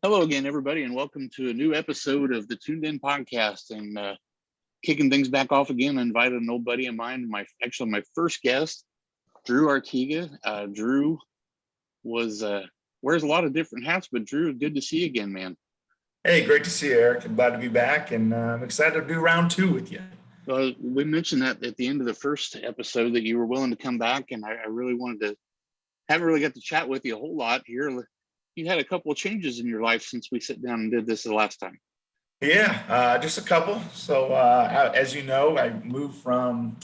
Hello again, everybody, and welcome to a new episode of the Tuned In Podcast. And kicking things back off again, I invited an old buddy of mine, my first guest, Drew Arteaga. Drew was wears a lot of different hats, but Drew, good to see you again, man. Hey, great to see you, Eric. I'm glad to be back, and I'm excited to do round two with you. We mentioned that at the end of the first episode that you were willing to come back, and I really wanted to. Haven't really got to chat with you a whole lot here. You had a couple of changes in your life since we sat down and did this the last time. Yeah, just a couple. So, as you know, I moved from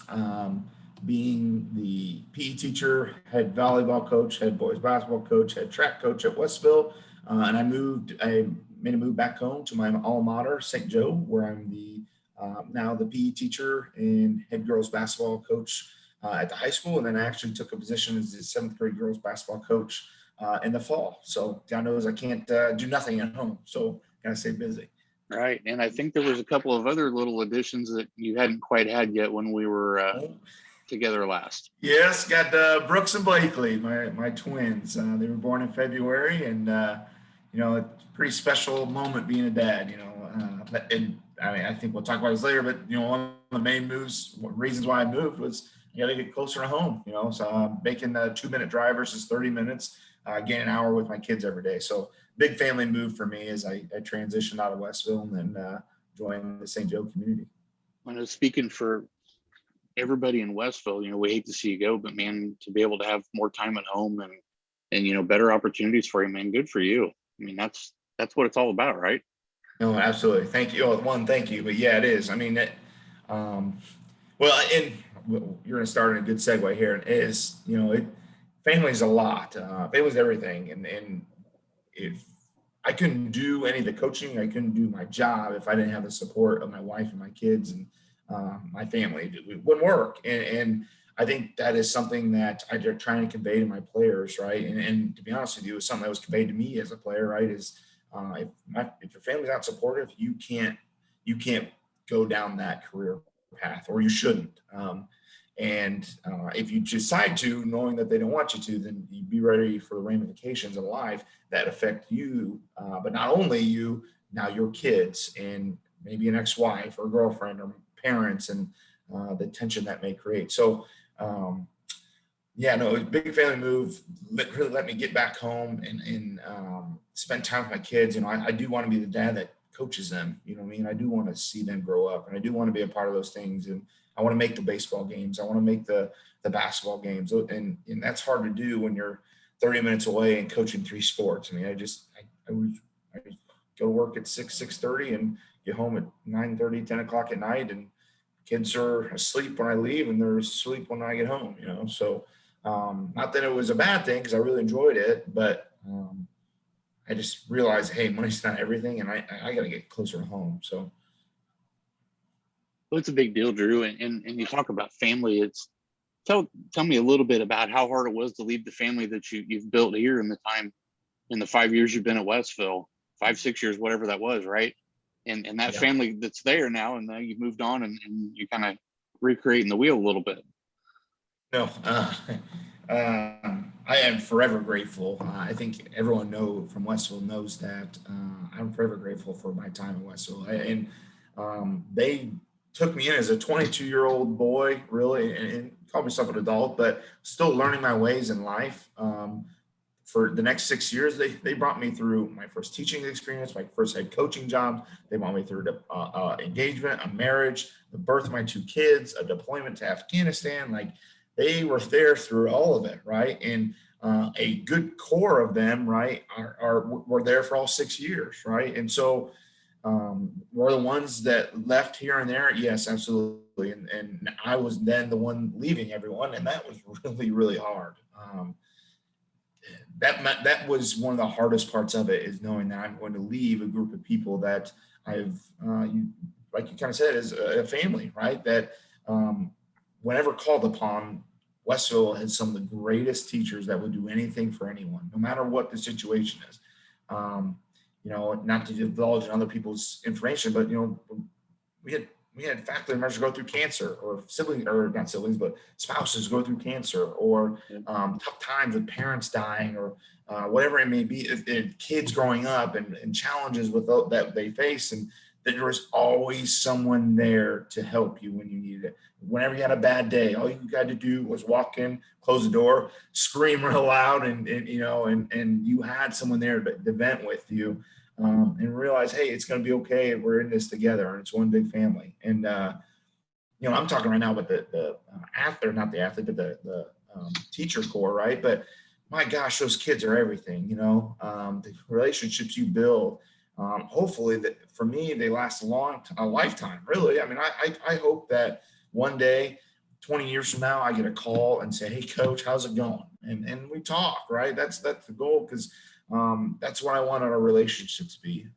being the PE teacher, head volleyball coach, head boys basketball coach, head track coach at Westville, and I made a move back home to my alma mater, St. Joe, where I'm the now the PE teacher and head girls basketball coach at the high school. And then I actually took a position as the seventh grade girls basketball coach in the fall. So God knows I can't do nothing at home. So gotta stay busy. Right. And I think there was a couple of other little additions that you hadn't quite had yet when we were together last. Yes, got Brooks and Blakely, my twins. They were born in February, and it's a pretty special moment being a dad. And I mean, I think we'll talk about this later, but one of the main reasons why I moved was you got to get closer to home. So I'm making a 2-minute drive versus 30 minutes, gain an hour with my kids every day. So big family move for me as I transitioned out of Westville and then joined the St. Joe community. I know, speaking for everybody in Westville, we hate to see you go, but man, to be able to have more time at home and better opportunities for you, man, good for you. I mean, that's what it's all about, right? No, absolutely. Thank you. Thank you. But yeah, it is. I mean, and you're going to start in a good segue here. It is, family's a lot. Family's everything. And if I couldn't do any of the coaching, I couldn't do my job if I didn't have the support of my wife and my kids and my family. It wouldn't work. And I think that is something that I'm trying to convey to my players, right? And to be honest with you, it's something that was conveyed to me as a player, right? Is if your family's not supportive, you can't go down that career path, or you shouldn't. And if you decide to, knowing that they don't want you to, then you be ready for the ramifications of life that affect you, but not only you, now your kids and maybe an ex-wife or girlfriend or parents, and the tension that may create. So, big family move really let me get back home and spend time with my kids. I do want to be the dad that coaches them. I do want to see them grow up, and I do want to be a part of those things. And I want to make the baseball games. I want to make the basketball games. And that's hard to do when you're 30 minutes away and coaching 3 sports. I mean, I go to work at 6:30 and get home at 9:30, 10 o'clock at night, and kids are asleep when I leave and they're asleep when I get home, So not that it was a bad thing, because I really enjoyed it, but I just realized, hey, money's not everything, and I got to get closer to home. So. Well, it's a big deal, Drew. And you talk about family. Tell me a little bit about how hard it was to leave the family that you've built here in the 5 years you've been at Westville, 5-6 years, whatever that was, right? And that family that's there now, and now you've moved on and you kind of recreating the wheel a little bit. No, I am forever grateful. I think everyone from Westville knows that I'm forever grateful for my time in Westville. And they took me in as a 22-year-old boy, really, and called myself an adult, but still learning my ways in life. For the next 6 years, they brought me through my first teaching experience, my first head coaching job. They brought me through the engagement, a marriage, the birth of my 2 kids, a deployment to Afghanistan. Like, they were there through all of it, right? And a good core of them, right, were there for all 6 years, right? And so were the ones that left here and there? Yes, absolutely. And I was then the one leaving everyone, and that was really, really hard. That was one of the hardest parts of it, is knowing that I'm going to leave a group of people that I've, like you kind of said, is a family, right? That whenever called upon, Westville has some of the greatest teachers that would do anything for anyone, no matter what the situation is. Not to divulge in other people's information, but we had we had faculty members go through cancer, or siblings, or not siblings, but spouses go through cancer, or Yeah. tough times with parents dying, or whatever it may be, kids growing up, and challenges with that they face, and that there was always someone there to help you when you needed it. Whenever you had a bad day, all you got to do was walk in, close the door, scream real loud, and you had someone there to vent with you, and realize, hey, it's going to be okay. We're in this together, and it's one big family. And I'm talking right now about the athlete, not the athlete, but the teacher core, right? But my gosh, those kids are everything. The relationships you build. Hopefully, that for me, they last a lifetime. Really, I mean, I hope that one day, 20 years from now, I get a call and say, "Hey, coach, how's it going?" And we talk, right? That's the goal, because that's what I want our relationship to be.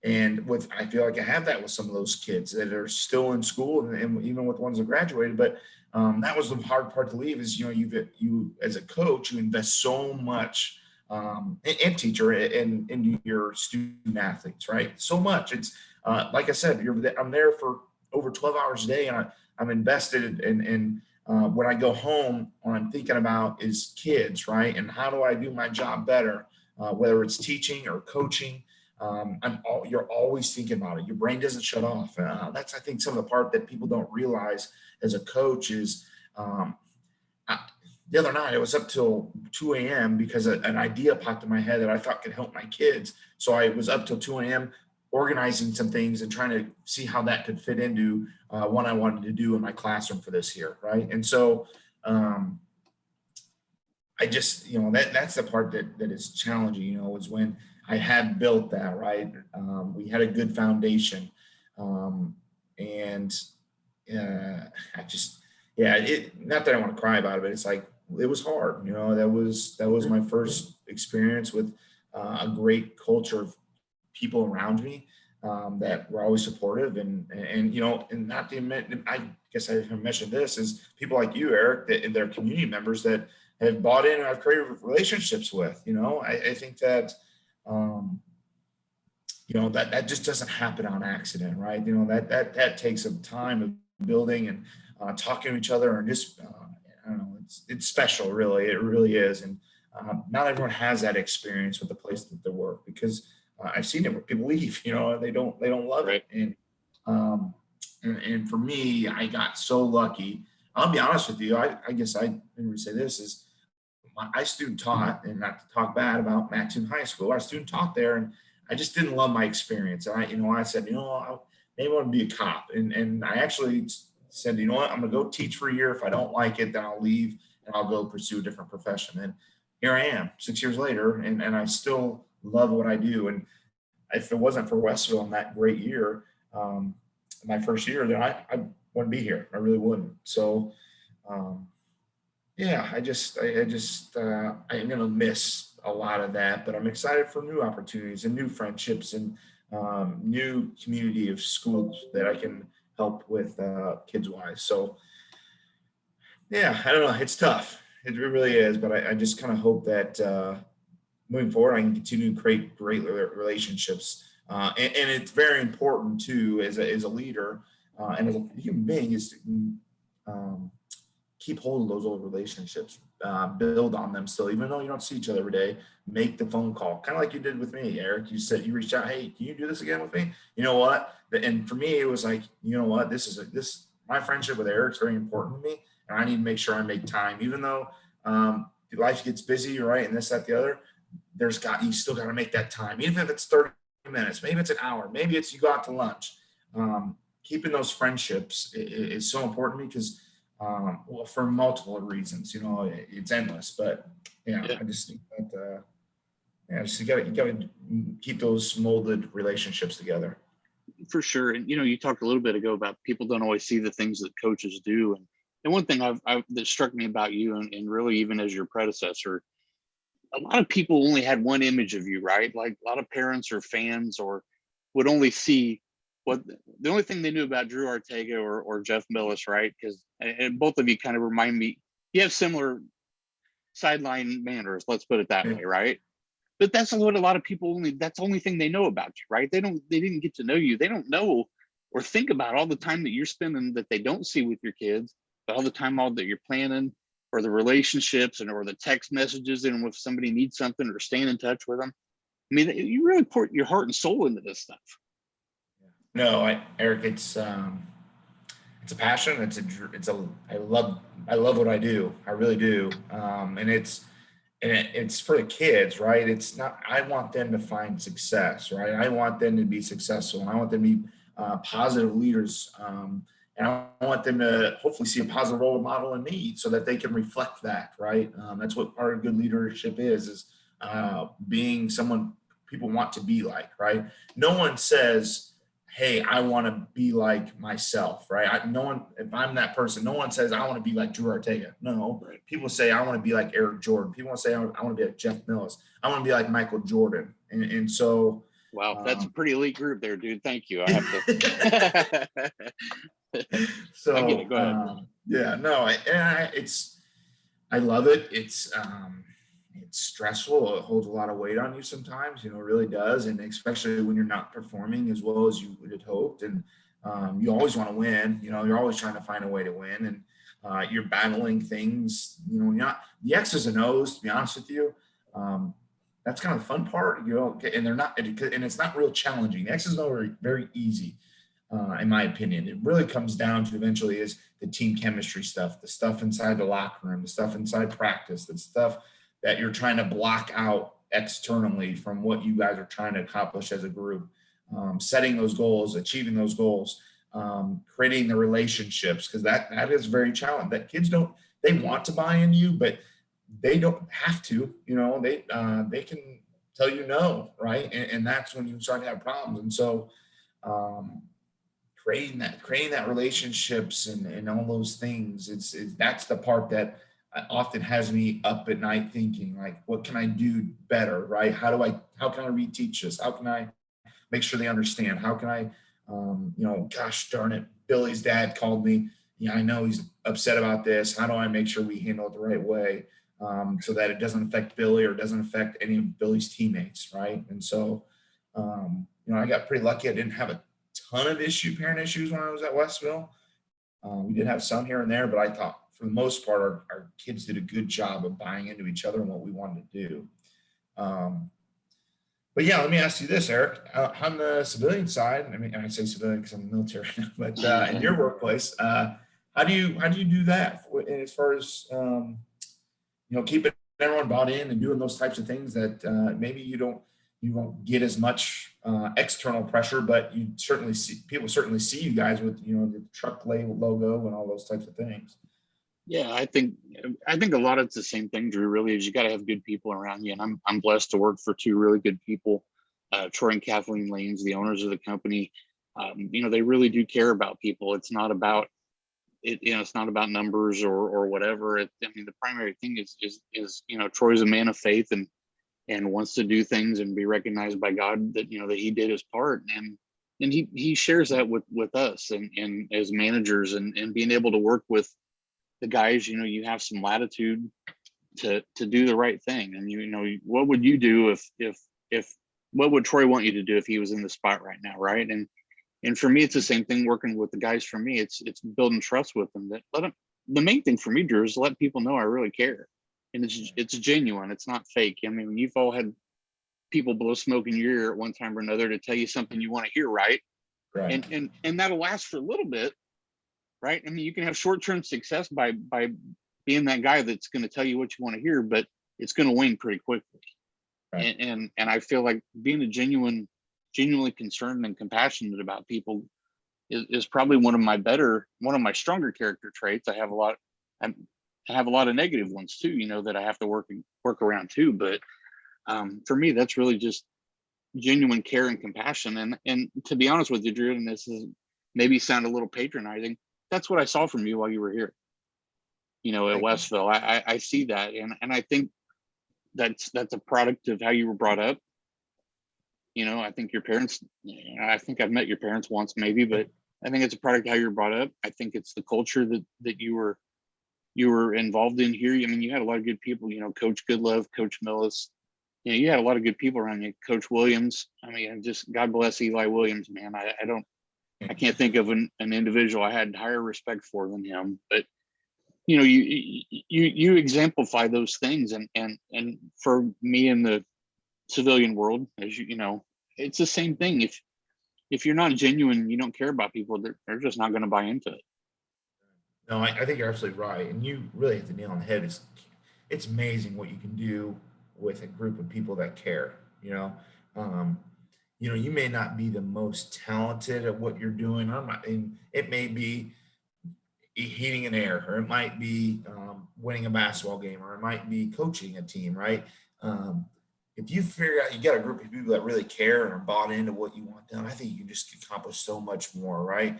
And I feel like I have that with some of those kids that are still in school, and even with ones that graduated. But that was the hard part to leave, is, you as a coach, you invest so much, and teacher, and into your student athletes, right? So much. It's like I said, I'm there for over 12 hours a day, and I'm invested in when I go home, what I'm thinking about is kids, right? And how do I do my job better, whether it's teaching or coaching. You're always thinking about it. Your brain doesn't shut off. That's, I think, some of the part that people don't realize as a coach is, I, the other night I was up till 2 a.m. because an idea popped in my head that I thought could help my kids. So I was up till 2 a.m. organizing some things and trying to see how that could fit into what I wanted to do in my classroom for this year, right? And so I just, that's the part that is challenging, is when I had built that, right? We had a good foundation. And I just, yeah, not that I want to cry about it, but it's like, it was hard. That was my first experience with a great culture of people around me, that were always supportive, and not to admit, I guess I haven't mentioned this, is people like you, Eric, that they're community members that have bought in and I've created relationships with. I think that, that just doesn't happen on accident, right? That takes some time of building and talking to each other, and just I don't know, it's special, really. It really is. And not everyone has that experience with the place that they work, because I've seen it where people leave, they don't love Right. it. Um, and for me, I got so lucky. I'll be honest with you. I guess I didn't say this is, I student taught, and not to talk bad about Mattoon High School, I student taught there, and I just didn't love my experience. I said, maybe I want to be a cop. And I actually said, you know what, I'm going to go teach for a year. If I don't like it, then I'll leave and I'll go pursue a different profession. And here I am 6 years later, and I still love what I do. And if it wasn't for Westville in that great year, my first year, then I wouldn't be here. I really wouldn't. So, yeah, I'm gonna miss a lot of that, but I'm excited for new opportunities and new friendships, and new community of schools that I can help with kids wise. So, yeah, I don't know. It's tough. It really is, but I just kind of hope that moving forward, I can continue to create great relationships. And it's very important too, as a leader, and as a human being, is to um, keep hold of those old relationships, build on them still, even though you don't see each other every day. Make the phone call, kind of like you did with me, Eric. You said you reached out, hey, can you do this again with me? You know what? And for me, it was like, you know what? My friendship with Eric's very important to me, and I need to make sure I make time, even though life gets busy, right? And this, that, the other. You still got to make that time, even if it's 30 minutes, maybe it's an hour, maybe it's you go out to lunch. Keeping those friendships is so important to me, because well, for multiple reasons, it's endless, but yeah, Yeah, I just think that, yeah, just you gotta keep those molded relationships together. for sure. And you talked a little bit ago about people don't always see the things that coaches do. And one thing that struck me about you, and really even as your predecessor, a lot of people only had one image of you, right? Like a lot of parents or fans or would only see what the only thing they knew about Drew Arteaga or Jeff Millis, right? Because and both of you kind of remind me, you have similar sideline manners, let's put it that Yeah, way, right? But that's what a lot of people that's the only thing they know about you, right? They didn't get to know you. They don't know or think about all the time that you're spending that they don't see with your kids, but all the time all that you're planning, or the relationships and or the text messages, and if somebody needs something, or staying in touch with them. I mean, you really put your heart and soul into this stuff. No, Eric, it's a passion. I love what I do. I really do. It's for the kids, right? It's not, I want them to find success, right? I want them to be successful. I want them to be positive leaders. And I want them to hopefully see a positive role model in me so that they can reflect that, right? That's what part of good leadership is being someone people want to be like, right? No one says, hey, I want to be like myself, right? No one, if I'm that person, no one says I want to be like Drew Arteaga. No, people say I want to be like Eric Jordan. People want to say I want to be like Jeff Millis. I want to be like Michael Jordan. And so, wow, that's a pretty elite group there, dude. Thank you. I have to. so I get it. Go ahead. Yeah, no, I love it. It's stressful. It holds a lot of weight on you sometimes, it really does. And especially when you're not performing as well as you would have hoped. And you always want to win, you're always trying to find a way to win. And you're battling things, you're not the X's and O's, to be honest with you. That's kind of the fun part, and they're not, and it's not real challenging. The X's and O's are very easy. In my opinion, it really comes down to eventually is the team chemistry stuff, the stuff inside the locker room, the stuff inside practice, the stuff that you're trying to block out externally from what you guys are trying to accomplish as a group, setting those goals, achieving those goals, creating the relationships, because that is very challenging. That kids they want to buy into you, but they don't have to. They can tell you no, right? And that's when you start to have problems. And so, creating that relationships and all those things, that's the part that often has me up at night thinking, like, what can I do better, right? How can I reteach this? How can I make sure they understand? How can I, gosh darn it, Billy's dad called me. Yeah, I know he's upset about this. How do I make sure we handle it the right way, so that it doesn't affect Billy or doesn't affect any of Billy's teammates, right? And so, I got pretty lucky. I didn't have a ton of parent issues when I was at Westville. We did have some here and there, but I thought for the most part, our kids did a good job of buying into each other and what we wanted to do. But yeah, let me ask you this, Eric. On the civilian side, I mean, I say civilian because I'm in the military, but in your workplace, how do you do that as far as keeping everyone bought in and doing those types of things that maybe you won't get as much external pressure, but people certainly see you guys with the truck logo and all those types of things. Yeah, I think a lot of it's the same thing, Drew. Really, is you got to have good people around you, and I'm blessed to work for two really good people, Troy and Kathleen Lanes, the owners of the company. They really do care about people. It's not about it. It's not about numbers or whatever. The primary thing is Troy's a man of faith and wants to do things and be recognized by God that that he did his part, and he shares that with us and as managers and being able to work with the guys. You have some latitude to do the right thing, and what would you do if what would Troy want you to do if he was in the spot right now, right? And for me, it's the same thing working with the guys. For me, it's building trust with them. The main thing for me, Drew, is let people know I really care. And it's genuine. It's not fake. You've all had people blow smoke in your ear at one time or another to tell you something you want to hear, right? Right. And that'll last for a little bit, right? You can have short-term success by being that guy that's going to tell you what you want to hear, but it's going to wane pretty quickly. Right. And I feel like being a genuinely concerned and compassionate about people is probably one of my stronger character traits. I have a lot of negative ones too, that I have to work around too. But for me, that's really just genuine care and compassion. And to be honest with you, Drew, and this is maybe sound a little patronizing, that's what I saw from you while you were here, at Westville. I see that. And I think that's a product of how you were brought up. I think your parents, I think I've met your parents once maybe, but I think it's a product of how you were brought up. I think it's the culture that you were involved in here. You had a lot of good people, Coach Goodlove, Coach Millis, you had a lot of good people around you, Coach Williams. Just God bless Eli Williams, man. I can't think of an individual I had higher respect for than him. But you exemplify those things, and for me in the civilian world, as it's the same thing. If you're not genuine, you don't care about people, they're just not going to buy into it. No, I think you're absolutely right, and you really hit the nail on the head. It's amazing what you can do with a group of people that care. Um, you may not be the most talented at what you're doing. And it may be heating an air, or it might be winning a basketball game, or it might be coaching a team, right? Um, if you figure out you got a group of people that really care and are bought into what you want done, I think you can just accomplish so much more, right?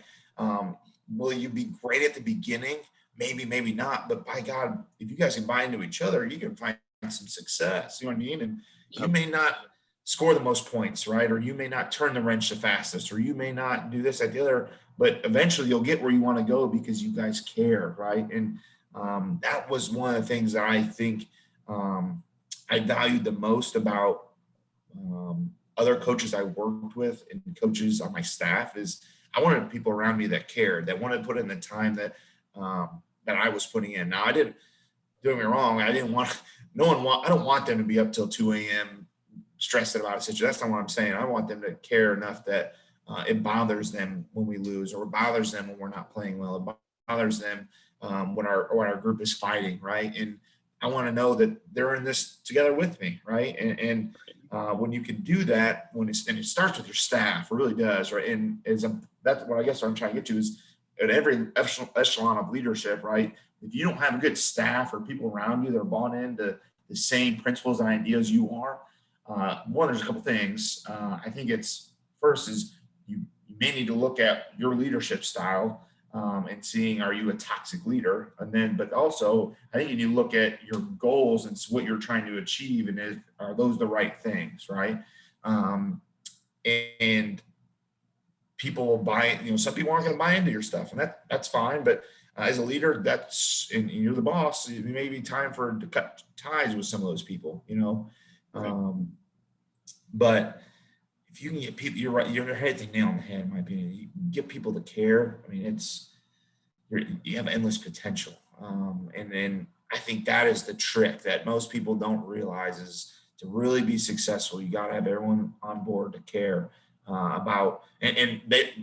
Will you be great at the beginning? Maybe, maybe not. But by God, if you guys can buy into each other, you can find some success. You know what I mean? And you Yep. may not score the most points, right? Or you may not turn the wrench the fastest, or you may not do this, that, the other, but eventually you'll get where you want to go because you guys care, right? And that was one of the things that I think I valued the most about other coaches I worked with and coaches on my staff is I wanted people around me that cared, that wanted to put in the time that I was putting in. Now I didn't. Don't get me wrong. I didn't want. No one want. I don't want them to be up till 2 a.m. stressed about a situation. That's not what I'm saying. I want them to care enough that it bothers them when we lose, or it bothers them when we're not playing well. It bothers them when our group is fighting, right? And I want to know that they're in this together with me, right? And when you can do that, and it starts with your staff, it really does, right? And that's what I guess what I'm trying to get to is at every echelon of leadership, right? If you don't have a good staff or people around you that are bought into the same principles and ideas you are, one, there's a couple things. I think it's first is you may need to look at your leadership style and seeing are you a toxic leader, and then but also I think you need to look at your goals and what you're trying to achieve, and are those the right things, right? And people will buy. Some people aren't going to buy into your stuff, and that's fine. But as a leader, and you're the boss. It may be time to cut ties with some of those people. Right. But if you can get people, you're right. You're hitting the nail on the head, in my opinion. You can get people to care. I mean, you have endless potential, and then I think that is the trick that most people don't realize is to really be successful. You got to have everyone on board to care about, and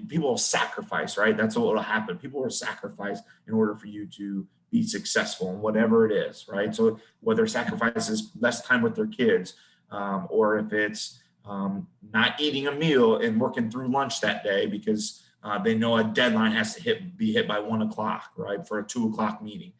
people will sacrifice, right? That's what will happen. People will sacrifice in order for you to be successful in whatever it is, right? So whether sacrifice is less time with their kids, or if it's not eating a meal and working through lunch that day because they know a deadline has to be hit by 1 o'clock, right, for a 2 o'clock meeting.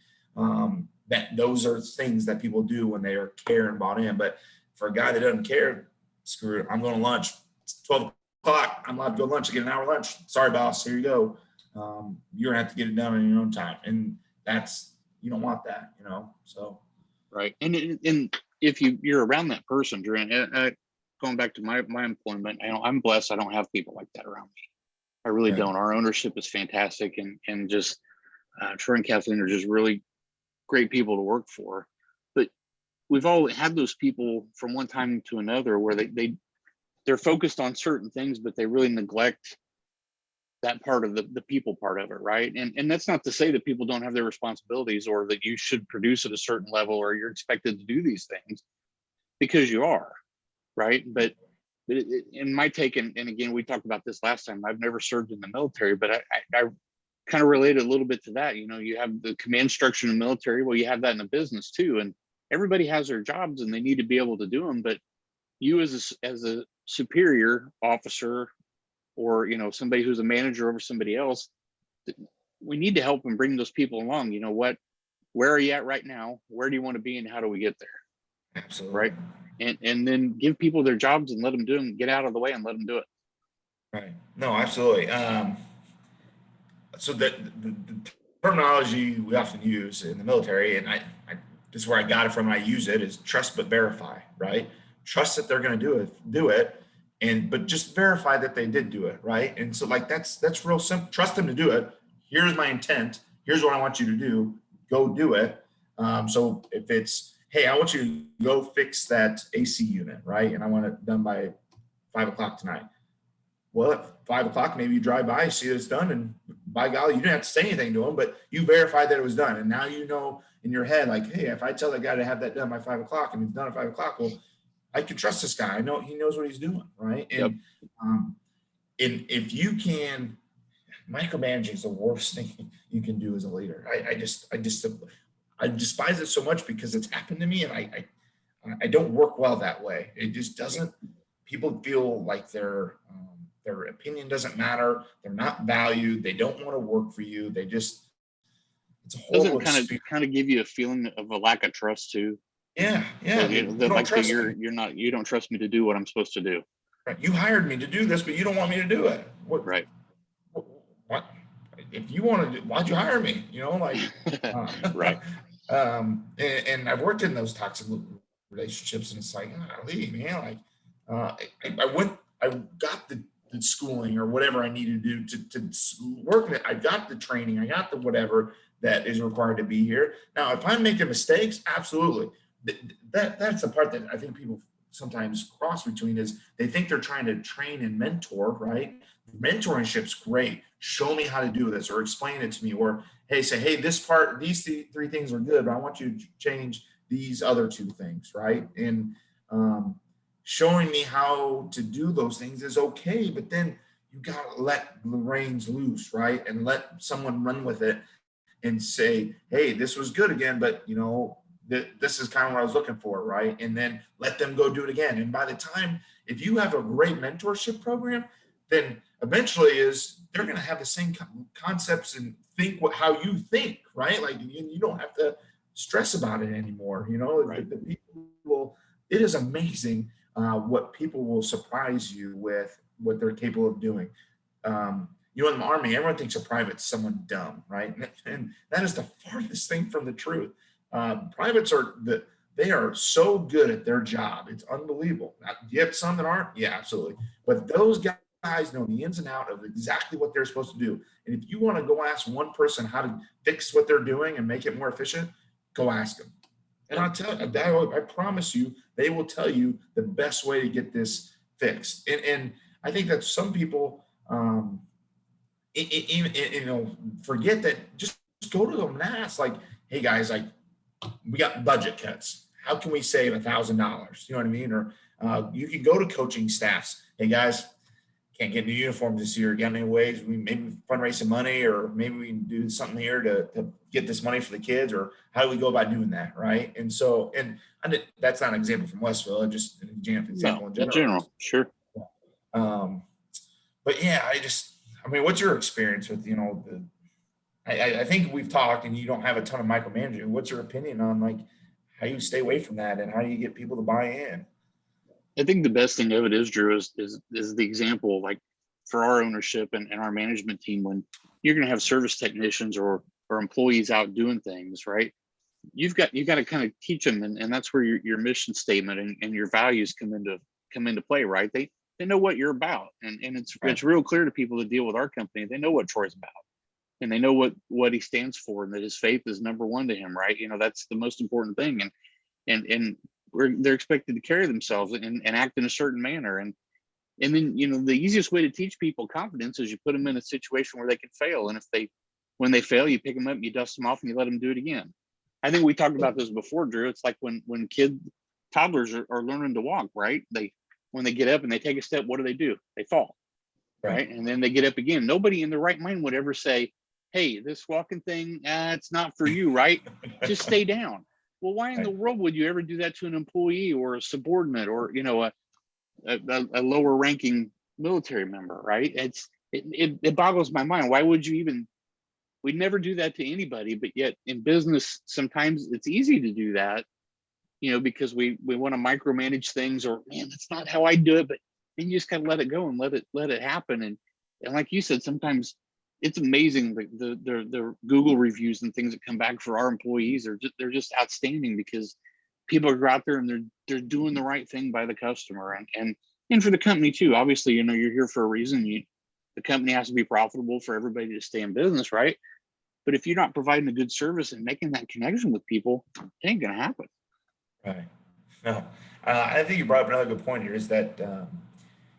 That those are things that people do when they are care and bought in. But for a guy that doesn't care, screw it. I'm going to lunch. It's 12 o'clock. I'm allowed to go to lunch. I get an hour lunch. Sorry, boss. Here you go. You're gonna have to get it done in your own time, and you don't want that, So Right. And if you're around that person, Drew, and going back to my employment, I'm blessed. I don't have people like that around me. I really yeah, don't. Our ownership is fantastic, and just Troy and Kathleen are just really great people to work for. But we've all had those people from one time to another where they're focused on certain things, but they really neglect that part of the people part of it, right? And that's not to say that people don't have their responsibilities or that you should produce at a certain level or you're expected to do these things, because you are, right? But in my take, and again, we talked about this last time, I've never served in the military, but I kind of related a little bit to that. You have the command structure in the military. Well, you have that in the business too. And everybody has their jobs and they need to be able to do them. But you as a superior officer, or somebody who's a manager over somebody else, we need to help and bring those people along. Where are you at right now? Where do you want to be, and how do we get there? absolutely. Right. And then give people their jobs and let them do them, get out of the way and let them do it. Right. No, absolutely. So the terminology we often use in the military, and this is where I got it from, and I use it, is trust but verify, right? Trust that they're going to do it, but just verify that they did do it, right? And so like that's real simple. Trust them to do it. Here's my intent. Here's what I want you to do. Go do it. So if it's, hey, I want you to go fix that AC unit, right? And I want it done by 5 o'clock tonight. Well, at 5 o'clock, maybe you drive by, see that it's done, and by golly, you didn't have to say anything to them, but you verified that it was done. And now you know in your head, like, hey, if I tell that guy to have that done by 5 o'clock and it's done at 5 o'clock, well, I can trust this guy. I know he knows what he's doing, right? Yep. Um, and if you can, micromanaging is the worst thing you can do as a leader. I despise it so much because it's happened to me, and I don't work well that way. It just doesn't. People feel like their opinion doesn't matter. They're not valued. They don't want to work for you. They just, it's a Doesn't horrible experience. kind of give you a feeling of a lack of trust too? Yeah, yeah. That, You that don't like that trust me. you don't trust me to do what I'm supposed to do. Right? You hired me to do this, but you don't want me to do it. Right. What? If you want to do, why'd you hire me? You know, like, Right. and I've worked in those toxic relationships, and it's like, golly, man, like, I got the schooling or whatever I needed to do to work it. I got the training, I got the whatever that is required to be here. Now, if I'm making mistakes, absolutely. That's the part that I think people sometimes cross between is they think they're trying to train and mentor, right? Mentorship's great. Show me how to do this, or explain it to me, or hey, say, hey, this part, these three things are good, but I want you to change these other two things, right? And showing me how to do those things is okay, but then you got to let the reins loose, right? And let someone run with it and say, hey, this was good again, but you know, this is kind of what I was looking for, right? And then let them go do it again. And by the time, if you have a great mentorship program, then eventually they're going to have the same concepts and think how you think, right? Like you don't have to stress about it anymore. You know, Right. the people will. It is amazing what people will surprise you with what they're capable of doing. You know, in the Army, everyone thinks a private's someone dumb, right? And that is the farthest thing from the truth. Privates they are so good at their job. It's unbelievable. Now, you have some that aren't, yeah, absolutely. But those guys know the ins and out of exactly what they're supposed to do. And if you want to go ask one person how to fix what they're doing and make it more efficient, go ask them. And I'll tell you, I promise you, they will tell you the best way to get this fixed. And I think that some people, you know, forget that. Just go to them and ask, like, hey guys, like, we got budget cuts. How can we save $1,000? You know what I mean? Or you can go to coaching staffs. Hey guys, can't get new uniforms this year. Got any ways we maybe fundraise some money, or maybe we can do something here to get this money for the kids, or how do we go about doing that, right? And so, that's not an example from Westville, just an example No, in in general. general, sure. Um, but yeah, I mean, what's your experience with, you know, I think we've talked, and you don't have a ton of micromanaging. What's your opinion on like how you stay away from that, and how do you get people to buy in? I think the best thing of it is, Drew, is the example, like for our ownership and our management team, when you're going to have service technicians or employees out doing things, right? You've got to kind of teach them, and that's where your mission statement and your values come into play, right? They know what you're about, and Right. it's real clear to people that deal with our company. They know what Troy's about, and they know what he stands for, and that his faith is number one to him, right? You know, that's the most important thing, and they're expected to carry themselves and act in a certain manner, and then, you know, the easiest way to teach people confidence is you put them in a situation where they can fail, and when they fail, you pick them up and you dust them off and you let them do it again. I think we talked about this before, Drew. It's like when toddlers are learning to walk, right? When they get up and they take a step, what do? They fall, Right. right? And then they get up again. Nobody in their right mind would ever say, hey, this walking thing, it's not for you, right? Just stay down. Well, why in the Right. world would you ever do that to an employee or a subordinate, or, you know, a lower ranking military member, right? It boggles my mind. Why would you even? We'd never do that to anybody, but yet in business, sometimes it's easy to do that, you know, because we want to micromanage things, or man, that's not how I do it. But then you just gotta let it go and let it happen. And like you said, sometimes it's amazing the Google reviews and things that come back for our employees are they're just outstanding, because people are out there and they're doing the right thing by the customer, and for the company too. Obviously, you know, you're here for a reason. The company has to be profitable for everybody to stay in business, right? But if you're not providing a good service and making that connection with people, it ain't gonna happen. Right. No, I think you brought up another good point here, is that,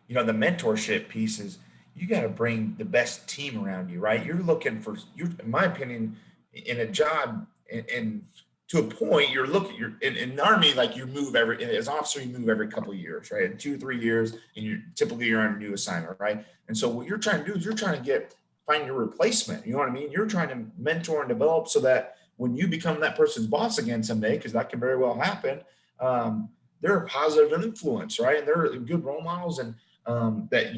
you know, the mentorship piece is, you got to bring the best team around you, right? You're looking for, in my opinion, in a job, and to a point, you're looking, you're in the Army, like you move as an officer, you move every couple of years, right? In 2 or 3 years, and you're on a new assignment, right? And so what you're trying to do is you're trying to find your replacement. You know what I mean? You're trying to mentor and develop so that when you become that person's boss again someday, because that can very well happen, they're a positive influence, right? And they're good role models, and that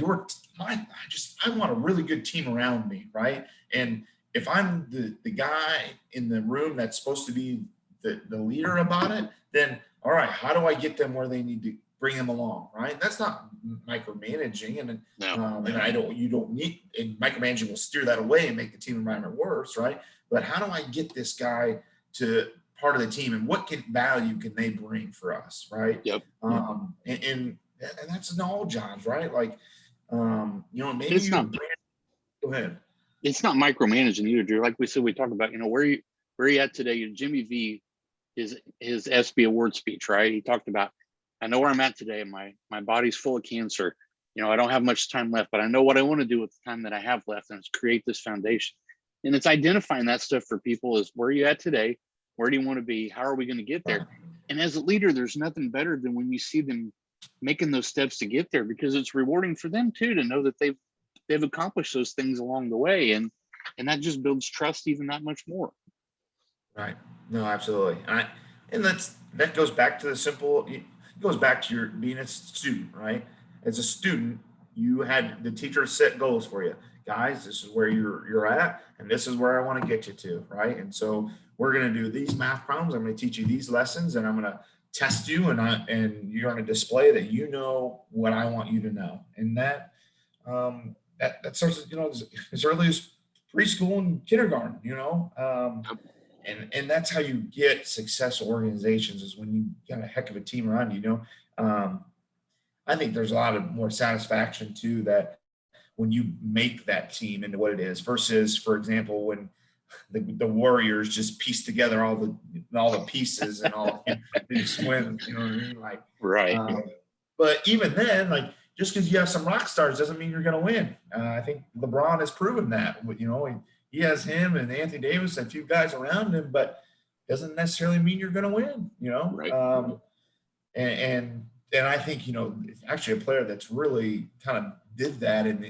I want a really good team around me, right? And if I'm the guy in the room that's supposed to be the leader about it, then all right, how do I get them where they need to bring them along, right? That's not micromanaging, and you don't need, and micromanaging will steer that away and make the team environment worse, right? But how do I get this guy to part of the team, and what value can they bring for us, right? Yep. And that's in all jobs, right? Like, maybe It's not. Go ahead. It's not micromanaging either, Drew. Like we said, we talked about, where you at today. Jimmy V, his SB award speech, right? He talked about, I know where I'm at today. My body's full of cancer. I don't have much time left, but I know what I want to do with the time that I have left, and it's create this foundation. And it's identifying that stuff for people is, where are you at today? Where do you want to be? How are we going to get there? And as a leader, there's nothing better than when you see them making those steps to get there, because it's rewarding for them too, to know that they've accomplished those things along the way. And that just builds trust even that much more. Right. No, absolutely. And that goes back to it goes back to your being a student, right? As a student, you had the teacher set goals for you. Guys, this is where you're at, and this is where I want to get you to, right? And so we're going to do these math problems. I'm going to teach you these lessons, and I'm going to test you, and you're going to display that you know what I want you to know. And that starts, as early as preschool and kindergarten, and that's how you get successful organizations, is when you got a heck of a team around you. I think there's a lot of more satisfaction too, that when you make that team into what it is, versus, for example, when the Warriors just piece together all the pieces and all they just win, you know what I mean? Like, right. But even then, like, just because you have some rock stars doesn't mean you're going to win. I think LeBron has proven that. He has him and Anthony Davis and a few guys around him, but doesn't necessarily mean you're going to win. Right. And I think, actually a player that's really kind of did that in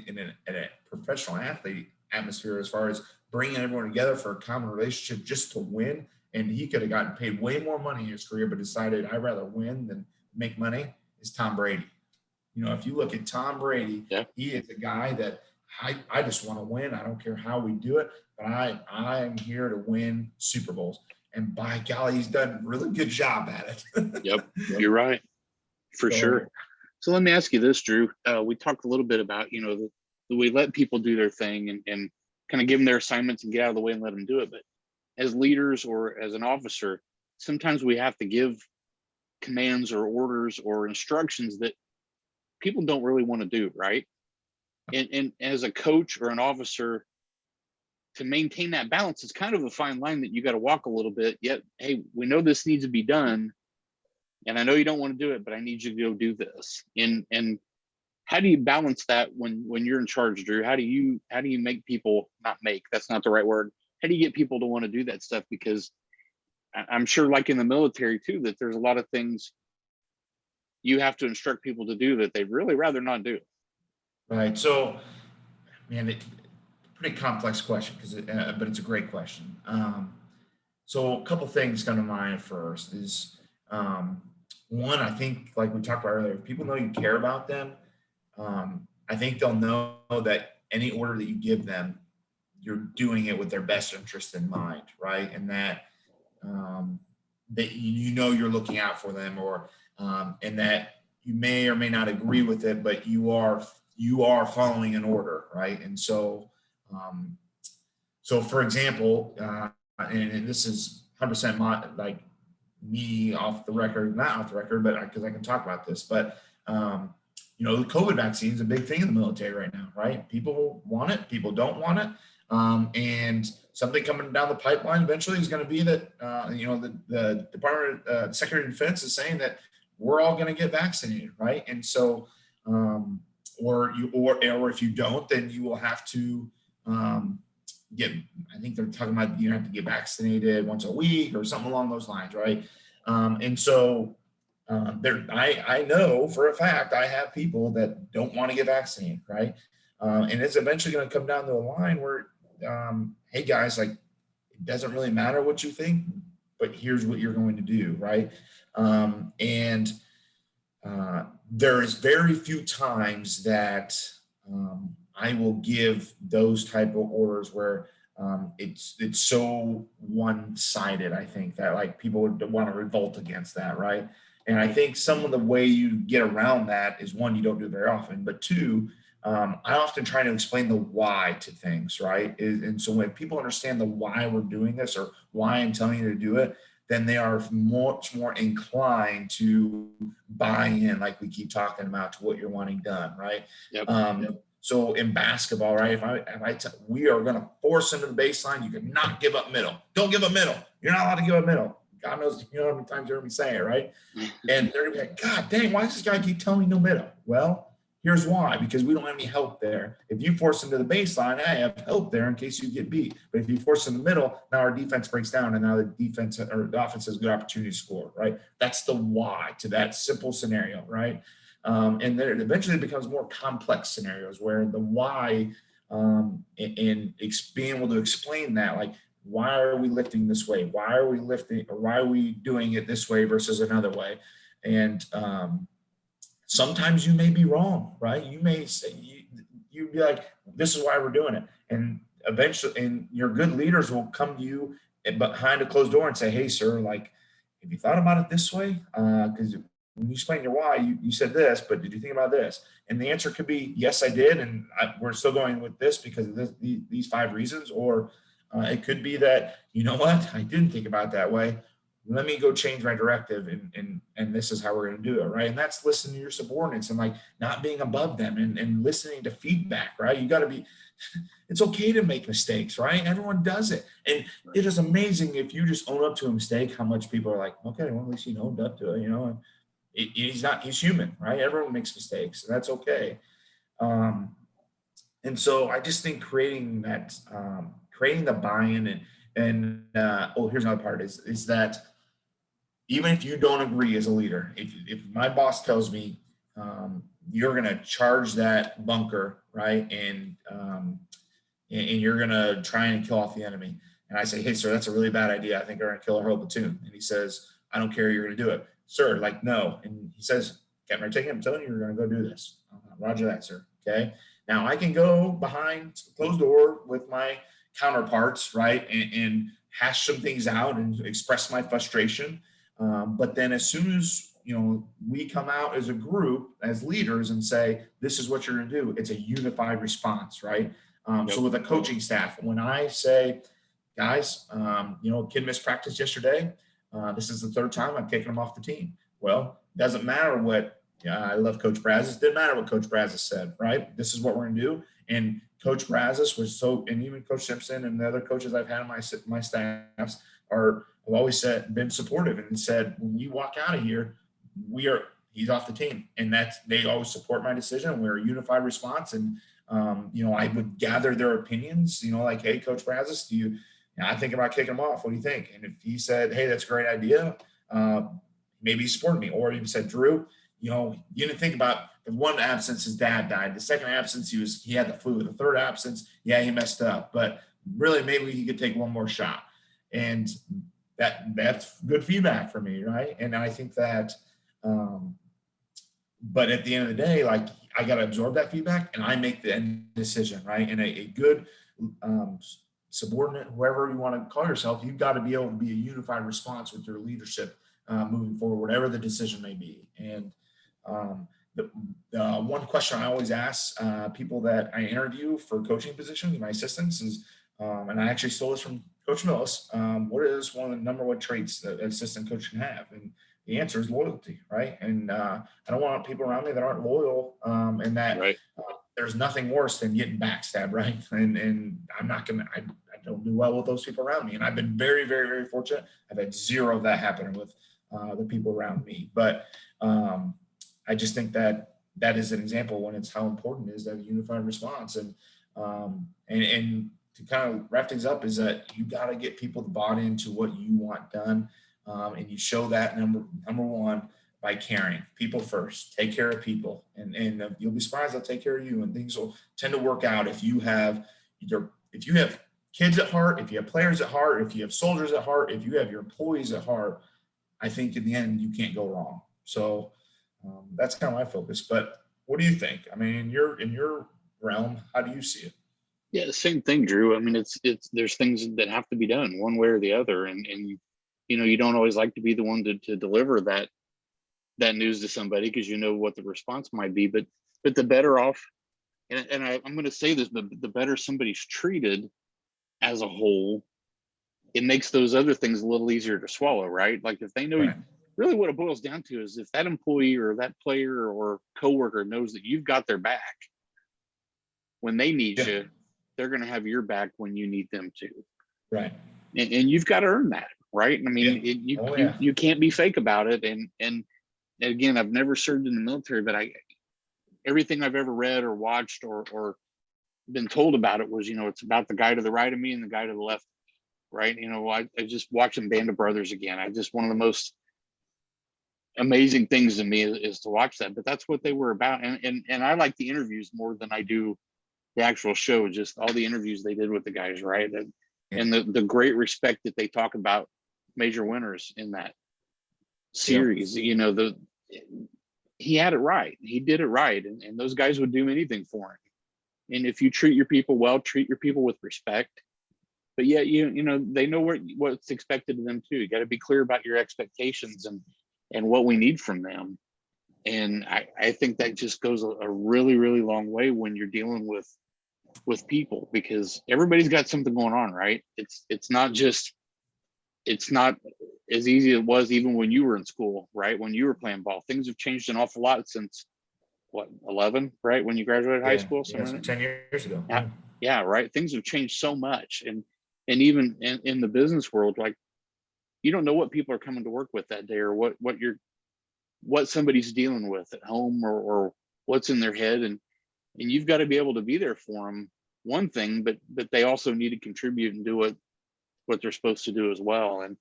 a professional athlete atmosphere, as far as bringing everyone together for a common relationship just to win. And he could have gotten paid way more money in his career, but decided, I'd rather win than make money, is Tom Brady. If you look at Tom Brady, He is a guy that I just want to win. I don't care how we do it, but I'm here to win Super Bowls. And by golly, he's done a really good job at it. Yep, you're right. For sure. So let me ask you this, Drew. We talked a little bit about, we let people do their thing and kind of give them their assignments and get out of the way and let them do it. But as leaders or as an officer, sometimes we have to give commands or orders or instructions that people don't really want to do, right? And as a coach or an officer, to maintain that balance, it's kind of a fine line that you got to walk a little bit. Yet, hey, we know this needs to be done, and I know you don't want to do it, but I need you to go do this. And how do you balance that when you're in charge, Drew? How do you make people, not make, that's not the right word. How do you get people to want to do that stuff? Because I'm sure, like in the military too, that there's a lot of things you have to instruct people to do that they'd really rather not do. Right. So, man, pretty complex question, but it's a great question. So a couple things come to mind. First is, one, I think, like we talked about earlier, if people know you care about them, I think they'll know that any order that you give them, you're doing it with their best interest in mind, right? And that you're looking out for them, or and that you may or may not agree with it, but you are following an order, right? And so, for example, and this is 100% like me off the record, not off the record, but because I can talk about this, but the COVID vaccine is a big thing in the military right now, right? People want it, people don't want it. And something coming down the pipeline eventually is going to be that, the Department, Secretary of Defense is saying that we're all going to get vaccinated, right? And so, or if you don't, then you will have to um, get, I think they're talking about you have to get vaccinated once a week or something along those lines, right? And so I know for a fact I have people that don't want to get vaccinated, right? And it's eventually going to come down to a line where, hey guys, like it doesn't really matter what you think, but here's what you're going to do, right? And there is very few times that I will give those type of orders where it's so one-sided. I think that like people would want to revolt against that, right? And I think some of the way you get around that is one, you don't do it very often, but two, I often try to explain the why to things, right? And so when people understand the why we're doing this or why I'm telling you to do it, then they are much more inclined to buy in, like we keep talking about, to what you're wanting done, right? Yep. So in basketball, right? We are going to force into the baseline. You cannot give up middle. Don't give up middle. You're not allowed to give up middle. God knows, you know how many times you heard me say it, right? And they're gonna be like, God dang, why does this guy keep telling me no middle? Well, here's why, because we don't have any help there. If you force them to the baseline, I have help there in case you get beat. But if you force them in the middle, now our defense breaks down and now the defense or the offense has a good opportunity to score, right? That's the why to that simple scenario, right? And then it eventually becomes more complex scenarios where the why and being able to explain that, like, why are we lifting this way? Why are we lifting, or why are we doing it this way versus another way? And sometimes you may be wrong, right? You may say, you'd be like, this is why we're doing it. And eventually, and your good leaders will come to you behind a closed door and say, hey, sir, like, have you thought about it this way? Because when you explain your why, you said this, but did you think about this? And the answer could be, yes, I did. And we're still going with this because of these 5 reasons. Or it could be that, you know what, I didn't think about it that way. Let me go change my directive and this is how we're going to do it, right? And that's listening to your subordinates and like not being above them and listening to feedback, right? You got to be, it's okay to make mistakes, right? Everyone does it. And it is amazing if you just own up to a mistake, how much people are like, okay, well, at least he owned up to it, you know, and he's human, right? Everyone makes mistakes, and that's okay. And so I just think creating that, creating the buy-in and here's another part is that even if you don't agree as a leader, if my boss tells me you're going to charge that bunker, right, and you're going to try and kill off the enemy, and I say, hey, sir, that's a really bad idea. I think we're going to kill our whole platoon. And he says, I don't care. You're going to do it, sir. Like, no. And he says, Captain Arteaga, I'm telling you, you're going to go do this. Roger that, sir. Okay. Now I can go behind closed door with my counterparts, right, and hash some things out and express my frustration. But then as soon as, you know, we come out as a group, as leaders and say, this is what you're going to do, it's a unified response, right? So with a coaching staff, when I say, guys, you know, kid missed practice yesterday. This is the 3rd time I'm taking him off the team. Well, doesn't matter what, I love Coach Brazos. Didn't matter what Coach Brazos said, right? This is what we're going to do. And Coach Brazos was so, and even Coach Simpson and the other coaches I've had on my staffs have always been supportive and said, when you walk out of here, he's off the team. And they always support my decision. We're a unified response. And, you know, I would gather their opinions, you know, like, hey, Coach Brazos, I think about kicking him off. What do you think? And if he said, hey, that's a great idea, maybe he supported me. Or he said, Drew, you know, you didn't think about the one absence, his dad died. The second absence, he had the flu. The third absence, yeah, he messed up. But really, maybe he could take one more shot. And that's good feedback for me, right? And I think that, but at the end of the day, like, I got to absorb that feedback and I make the end decision, right? And a good subordinate, whoever you want to call yourself, you've got to be able to be a unified response with your leadership moving forward, whatever the decision may be. And the one question I always ask people that I interview for coaching positions, my assistants, is, and I actually stole this from Coach Millis, what is one of the number 1 traits that an assistant coach can have? And the answer is loyalty, right? And I don't want people around me that aren't loyal, and that Right. There's nothing worse than getting backstabbed, right? And I'm not gonna, I don't do well with those people around me. And I've been very, very, very fortunate. I've had 0 of that happening with the people around me. But I just think that that is an example when it's how important it is that unified response. And to kind of wrap things up is that you got to get people to buy into what you want done. And you show that number one by caring. People first. Take care of people, and you'll be surprised they'll take care of you, and things will tend to work out if you have kids at heart, if you have players at heart, if you have soldiers at heart, if you have your employees at heart. I think in the end you can't go wrong. So that's kind of my focus. But what do you think? I mean, in your realm, how do you see it? Yeah, same thing, Drew. I mean, it's there's things that have to be done one way or the other, and you don't always like to be the one to deliver that news to somebody because you know what the response might be. But the better off, I'm going to say this, but the better somebody's treated as a whole, it makes those other things a little easier to swallow, right? Like if they know, Right. really what it boils down to is if that employee or that player or coworker knows that you've got their back when they need Yeah. you, they're going to have your back when you need them to. Right. And you've got to earn that, right? I Yeah. mean, you, Oh you yeah. you can't be fake about it. And again, I've never served in the military, but everything I've ever read or watched or been told about it was, it's about the guy to the right of me and the guy to the left, right? I just watching Band of Brothers again. I just one of the most amazing things to me is to watch that. But that's what they were about, and I like the interviews more than I do the actual show. Just all the interviews they did with the guys, right? Yeah. And the great respect that they talk about major winners in that Yep. series. He had it right. He did it right, and those guys would do anything for him. And if you treat your people well, treat your people with respect. But yeah, they know what's expected of them too. You got to be clear about your expectations and what we need from them. And I think that just goes a really, really long way when you're dealing with people, because everybody's got something going on, right? It's not as easy as it was even when you were in school, right? When you were playing ball, things have changed an awful lot since what, 11, right? When you graduated high Yeah. school, Yeah. So something. 10 years ago. Yeah, Yeah. yeah, right. Things have changed so much, and even in the business world, like you don't know what people are coming to work with that day, or what somebody's dealing with at home, or what's in their head, and you've got to be able to be there for them. One thing, but they also need to contribute and do what they're supposed to do as well. And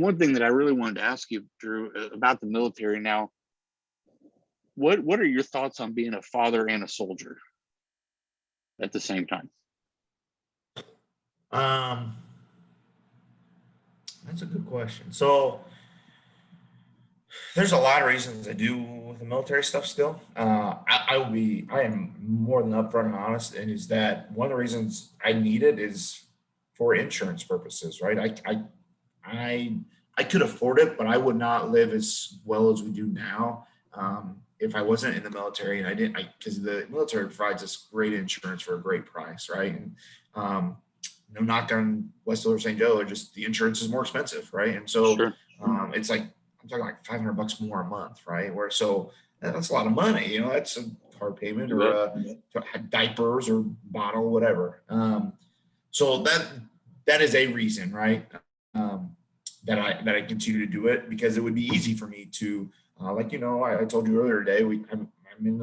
one thing that I really wanted to ask you, Drew, about the military now, what are your thoughts on being a father and a soldier at the same time? Um, that's a good question. So there's a lot of reasons I do the military stuff still. I am more than upfront and honest, and is that one of the reasons I need it is for insurance purposes, right? I I could afford it, but I would not live as well as we do now if I wasn't in the military, and I didn't. Because the military provides us great insurance for a great price, right? And um, no knock on West or St. Joe, just the insurance is more expensive, right? And so Sure. it's like I'm talking like $500 more a month, right? Where so that's a lot of money, that's a car payment You or bet. diapers or bottle, whatever. So that is a reason, right? Um, that I continue to do it because it would be easy for me to, I told you earlier today, I'm in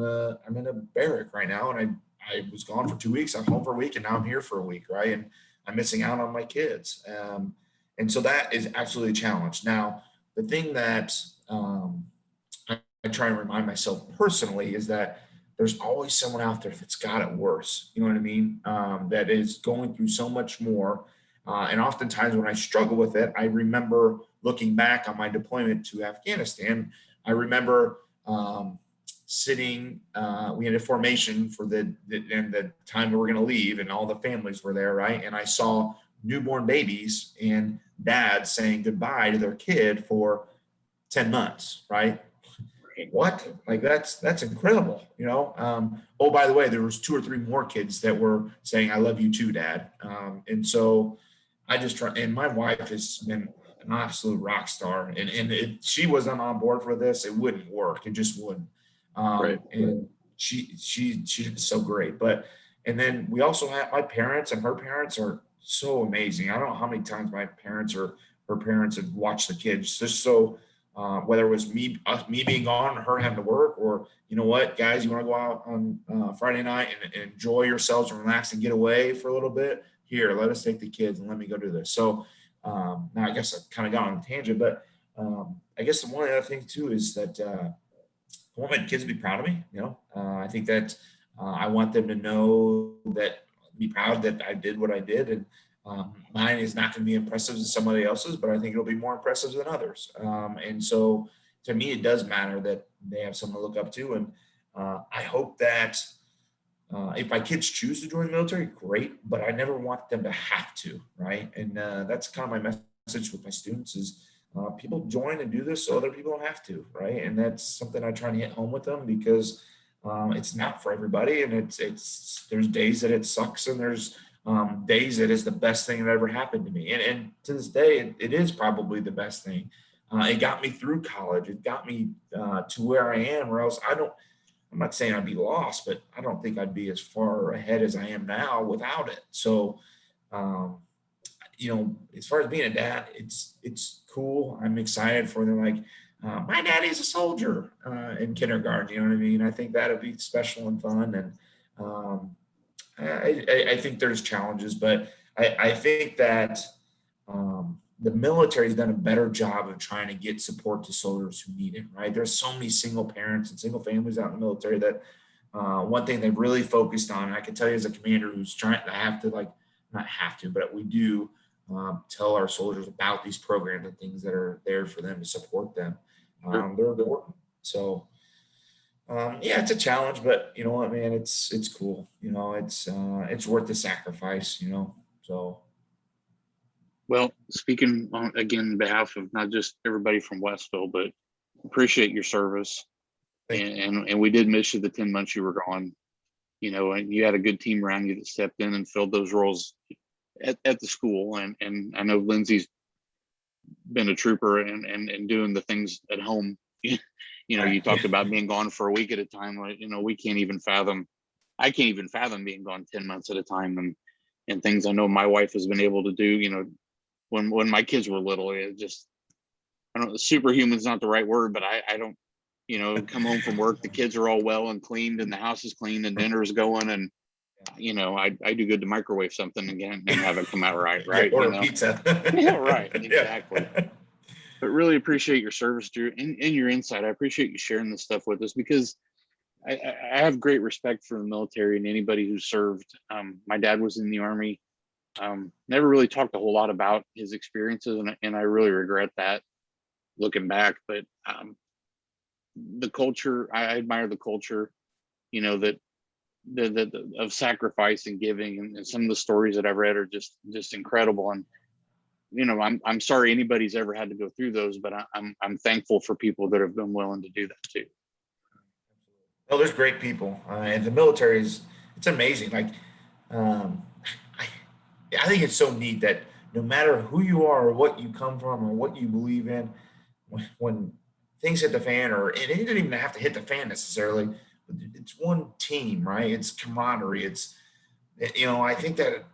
a barrack right now, and I was gone for 2 weeks. I'm home for a week, and now I'm here for a week, right? And I'm missing out on my kids, and so that is absolutely a challenge. Now, the thing that I try and remind myself personally is that there's always someone out there that's got it worse. You know what I mean? That is going through so much more. And oftentimes when I struggle with it, I remember looking back on my deployment to Afghanistan. I remember sitting, we had a formation for the time we were going to leave, and all the families were there, right? And I saw newborn babies and dads saying goodbye to their kid for 10 months, right? What? Like that's incredible, oh, by the way, there was two or three more kids that were saying I love you too, dad. And so I just try, and my wife has been an absolute rock star, and if she wasn't on board for this, it wouldn't work. It just wouldn't. Right. And she's so great. But and then we also have my parents, and her parents are so amazing. I don't know how many times my parents or her parents have watched the kids. Just so whether it was me being gone, or her having to work, or you know what, guys, you want to go out on Friday night and enjoy yourselves and relax and get away for a little bit. Here, let us take the kids and let me go do this. So now I guess I kind of got on a tangent, but I guess the one other thing too is that I want my kids to be proud of me. I think that I want them to know that, be proud that I did what I did, and mine is not going to be impressive as somebody else's, but I think it'll be more impressive than others. And so, to me, it does matter that they have someone to look up to, and I hope that if my kids choose to join the military, great, but I never want them to have to, right? And that's kind of my message with my students is people join and do this so other people don't have to, right? And that's something I try to hit home with them because it's not for everybody, and it's there's days that it sucks, and there's days that is the best thing that ever happened to me, and to this day, it is probably the best thing. It got me through college. It got me to where I am, or else I'm not saying I'd be lost, but I don't think I'd be as far ahead as I am now without it. So, um, as far as being a dad, it's cool. I'm excited for them. Like, my daddy's a soldier in kindergarten. You know what I mean? I think that'd be special and fun. And I think there's challenges, but I think that the military's done a better job of trying to get support to soldiers who need it, right? There's so many single parents and single families out in the military that one thing they've really focused on, and I can tell you as a commander who's trying to have to, like, not have to, but we do tell our soldiers about these programs and things that are there for them to support them. Sure. They're important. So yeah, it's a challenge, but you know what, man, it's cool. It's worth the sacrifice. So Well, speaking on again on behalf of not just everybody from Westville, but appreciate your service. thank And, you. and we did miss you the 10 months you were gone, and you had a good team around you that stepped in and filled those roles at the school. And I know Lindsay's been a trooper and doing the things at home. You talked about being gone for a week at a time. We can't even fathom. I can't even fathom being gone 10 months at a time, and things I know my wife has been able to do. When my kids were little, it just, I don't. Superhuman's not the right word, but I don't. Come home from work, the kids are all well and cleaned, and the house is clean, and dinner's going, and I do good to microwave something again and have it come out right, Yeah, right? order pizza. Yeah, right, Yeah. exactly. But really appreciate your service, Drew, and your insight. I appreciate you sharing this stuff with us because I have great respect for the military and anybody who served. My dad was in the Army. Never really talked a whole lot about his experiences, and I really regret that looking back. But the culture, I admire the culture, that of sacrifice and giving, and some of the stories that I've read are just incredible. And I'm sorry anybody's ever had to go through those, but I'm thankful for people that have been willing to do that too. Oh, there's great people, and the military it's amazing. Like, um, I, I think it's so neat that no matter who you are or what you come from or what you believe in, when things hit the fan, or it doesn't even have to hit the fan necessarily, it's one team, right? It's camaraderie. I think that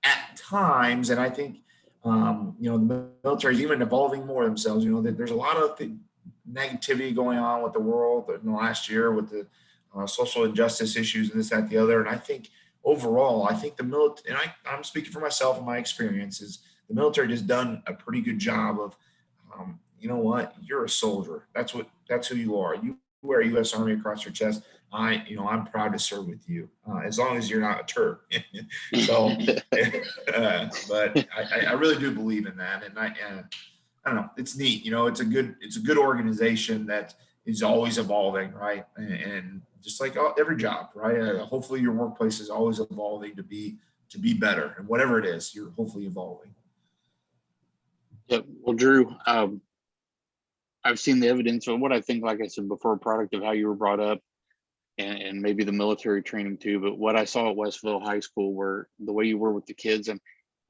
at times, and I think the military is even evolving more themselves. That there's a lot of negativity going on with the world in the last year with the social injustice issues and this, that, the other. And I think overall, I think the military, and I'm speaking for myself and my experiences, the military has done a pretty good job of, you know what, you're a soldier. That's who you are. You wear a U.S. Army across your chest. I'm proud to serve with you, as long as you're not a Turk. So, but I really do believe in that, and I don't know. It's neat. It's a good organization that is always evolving, right? And just like every job, right? Hopefully, your workplace is always evolving to be better, and whatever it is, you're hopefully evolving. Yeah. Well, Drew, I've seen the evidence of what I think, like I said before, a product of how you were brought up, and maybe the military training too. But what I saw at Westville High School, were the way you were with the kids, and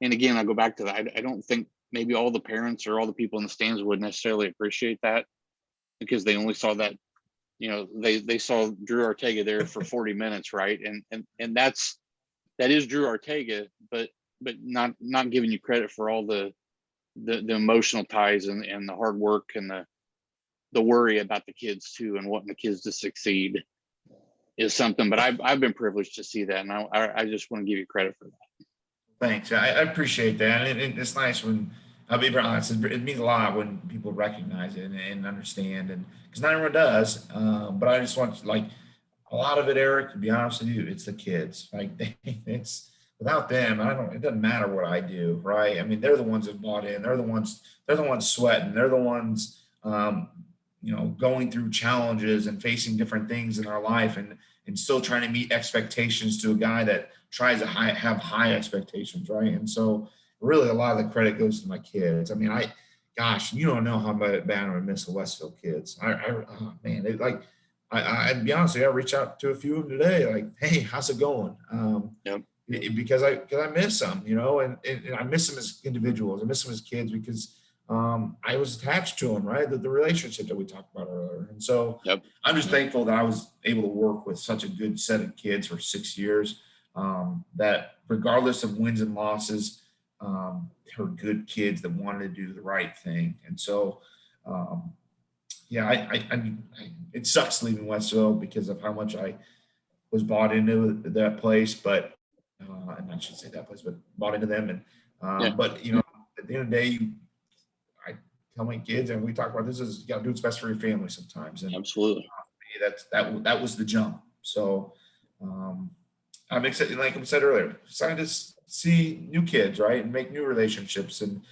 again, I go back to that. I don't think maybe all the parents or all the people in the stands would necessarily appreciate that, because they only saw that, they saw Drew Arteaga there for 40 minutes, right? And that is Drew Arteaga, but not giving you credit for all the emotional ties and the hard work and the worry about the kids too, and wanting the kids to succeed is something. But I've been privileged to see that, and I just want to give you credit for that. Thanks. I appreciate that. And it's nice when, I'll be honest, it means a lot when people recognize it and understand. And because not everyone does. But I just want, like, a lot of it, Eric, to be honest with you, it's the kids. Like, it's without them, it doesn't matter what I do, right? I mean, they're the ones that bought in. They're the ones sweating. They're the ones, going through challenges and facing different things in our life, and still trying to meet expectations to a guy that tries to have high expectations, right? And so really a lot of the credit goes to my kids. I mean, gosh, you don't know how bad I miss the Westville kids. Oh man, I'd be honest with you, I reach out to a few of them today, like, hey, how's it going? Yep. Because I miss them, and I miss them as individuals. I miss them as kids because I was attached to them, right? The relationship that we talked about earlier. And so Yep. I'm just thankful that I was able to work with such a good set of kids for 6 years, that regardless of wins and losses, they were good kids that wanted to do the right thing. And so, yeah, it sucks leaving Westville because of how much I was bought into that place, but, and I should say that place, but bought into them. And, Yeah. but, at the end of the day, I tell my kids, and we talk about this, is you got to do what's best for your family sometimes. And Absolutely. that was the jump. So, I'm excited, like I said earlier, excited to see new kids, right, and make new relationships and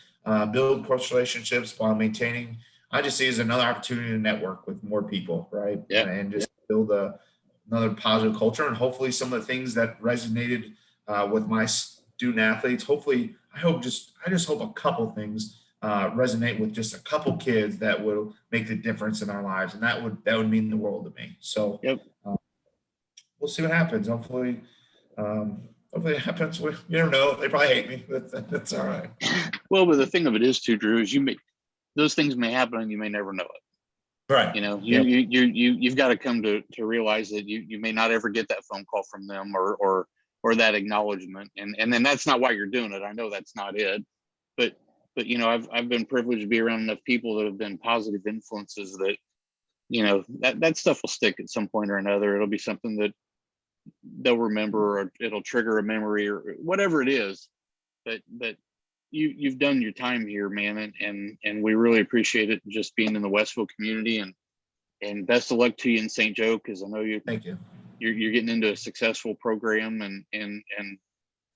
build close relationships while maintaining. I just see it as another opportunity to network with more people, right, Yeah. and just build another positive culture, and hopefully some of the things that resonated with my student athletes. Hopefully, I just hope a couple things resonate with just a couple kids that will make the difference in our lives, and that would mean the world to me. So, Yep. We'll see what happens. Hopefully it happens. You never know. They probably hate me. That's all right. Well, but the thing of it is too, Drew, is those things may happen and you may never know it. Right. You've got to come to realize that you may not ever get that phone call from them or that acknowledgement. And then that's not why you're doing it. I know that's not it. But I've been privileged to be around enough people that have been positive influences that, that stuff will stick at some point or another. It'll be something that they'll remember, or it'll trigger a memory, or whatever it is. But you've done your time here, man, and we really appreciate it, just being in the Westville community, and best of luck to you in St. Joe, because I know Thank you. You're getting into a successful program and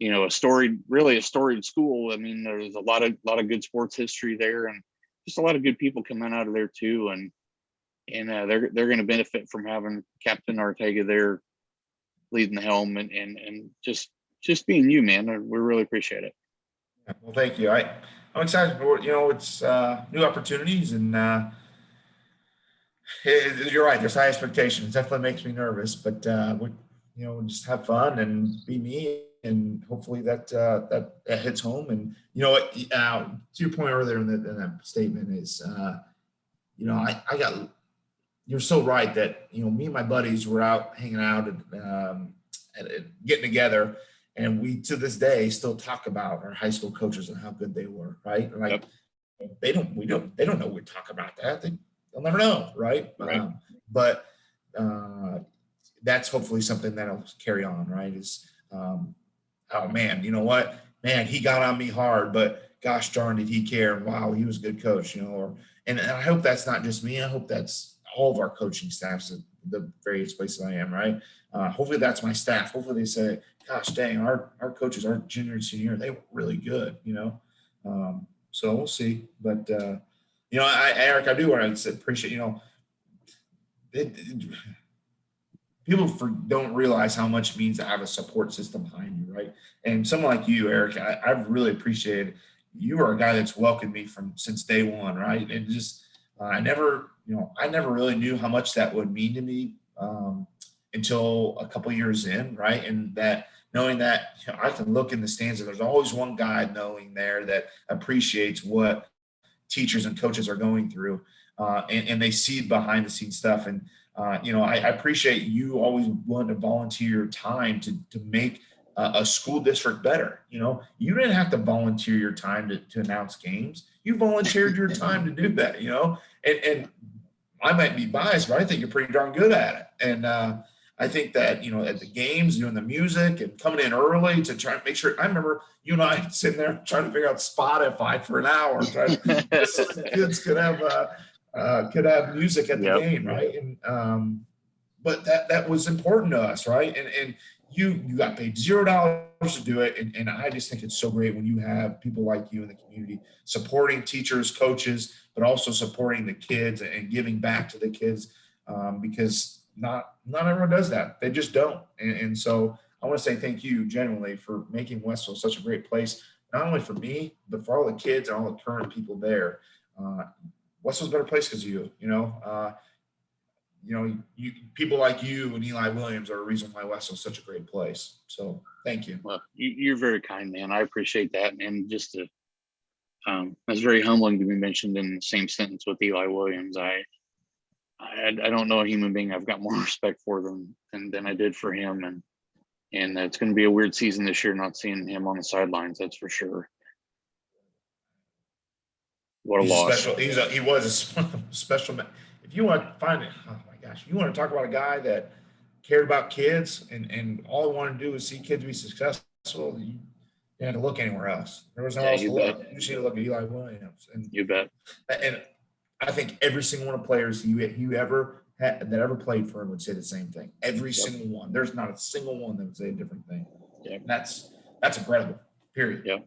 a storied school. I mean, there's a lot of good sports history there, and just a lot of good people coming out of there too, and they're going to benefit from having Captain Arteaga there leading the helm, and just being you, man. We really appreciate it. Well, thank you. I'm excited for it's new opportunities, and you're right. There's high expectations. It definitely makes me nervous, but we just have fun and be me, and hopefully that hits home. And to your point earlier in that statement is, I got. You're so right that me and my buddies were out hanging out and getting together, and we to this day still talk about our high school coaches and how good they were, right? Like they don't know we talk about that. They'll never know, right? Right. But that's hopefully something that'll carry on, right? Is oh man, you know what? Man, he got on me hard, but gosh darn did he care? And wow, he was a good coach, and I hope that's not just me. I hope that's all of our coaching staffs at the various places I am, right? Hopefully that's my staff. Hopefully they say, gosh dang, our coaches, our junior and senior, they were really good, so we'll see. But, Eric, I do want to appreciate, people don't realize how much it means to have a support system behind you, right? And someone like you, Eric, I've really appreciated. You are a guy that's welcomed me since day one, right? And just I never really knew how much that would mean to me until a couple years in, right? And that knowing that I can look in the stands and there's always one guy knowing there that appreciates what teachers and coaches are going through, and they see behind the scenes stuff. And I appreciate you always willing to volunteer your time to make a school district better. You didn't have to volunteer your time to announce games. You volunteered your time to do that. And I might be biased, but I think you're pretty darn good at it. And I think that, at the games, doing the music and coming in early to try and make sure. I remember you and I sitting there trying to figure out Spotify for an hour, trying to, just so the kids could have music at the Yep. game, right? And but that was important to us, right? And you got paid $0 to do it, and I just think it's so great when you have people like you in the community supporting teachers, coaches, but also supporting the kids and giving back to the kids, because not everyone does that. They just don't. And so I want to say thank you genuinely for making Westville such a great place, not only for me, but for all the kids and all the current people there. Westville's a better place because of you. People like you and Eli Williams are a reason why Westville's such a great place. So thank you. Well, you're very kind, man. I appreciate that. And just to, that's very humbling to be mentioned in the same sentence with Eli Williams. I don't know a human being I've got more respect for than I did for him. And it's going to be a weird season this year, not seeing him on the sidelines. That's for sure. What a loss. He was a special man. If you want to find it, oh my gosh, you want to talk about a guy that cared about kids and all he wanted to do was see kids be successful, you had to look anywher else. There was nowhere else to look. You just need to look at Eli Williams. And you bet. And I think every single one of the players you ever had that ever played for him would say the same thing. Every single one. There's not a single one that would say a different thing. Yeah. That's incredible. Period. Yeah.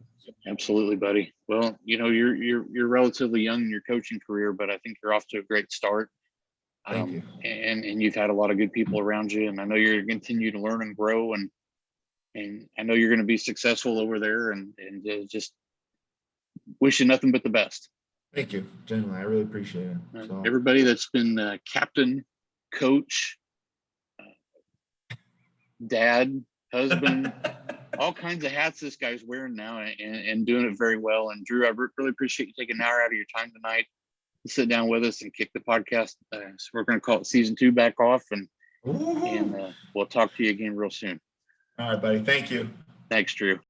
Absolutely, buddy. Well, you're relatively young in your coaching career, but I think you're off to a great start. Thank you. And you've had a lot of good people around you, and I know you're going to continue to learn and grow, and I know you're going to be successful over there, and just wish you nothing but the best. Thank you, genuinely. I really appreciate it. So. Everybody that's been captain, coach, dad, husband, all kinds of hats this guy's wearing now, and doing it very well. And Drew, I really appreciate you taking an hour out of your time tonight to sit down with us and kick the podcast. So we're going to call it season 2 back off, and we'll talk to you again real soon. All right, buddy. Thank you. Thanks, Drew.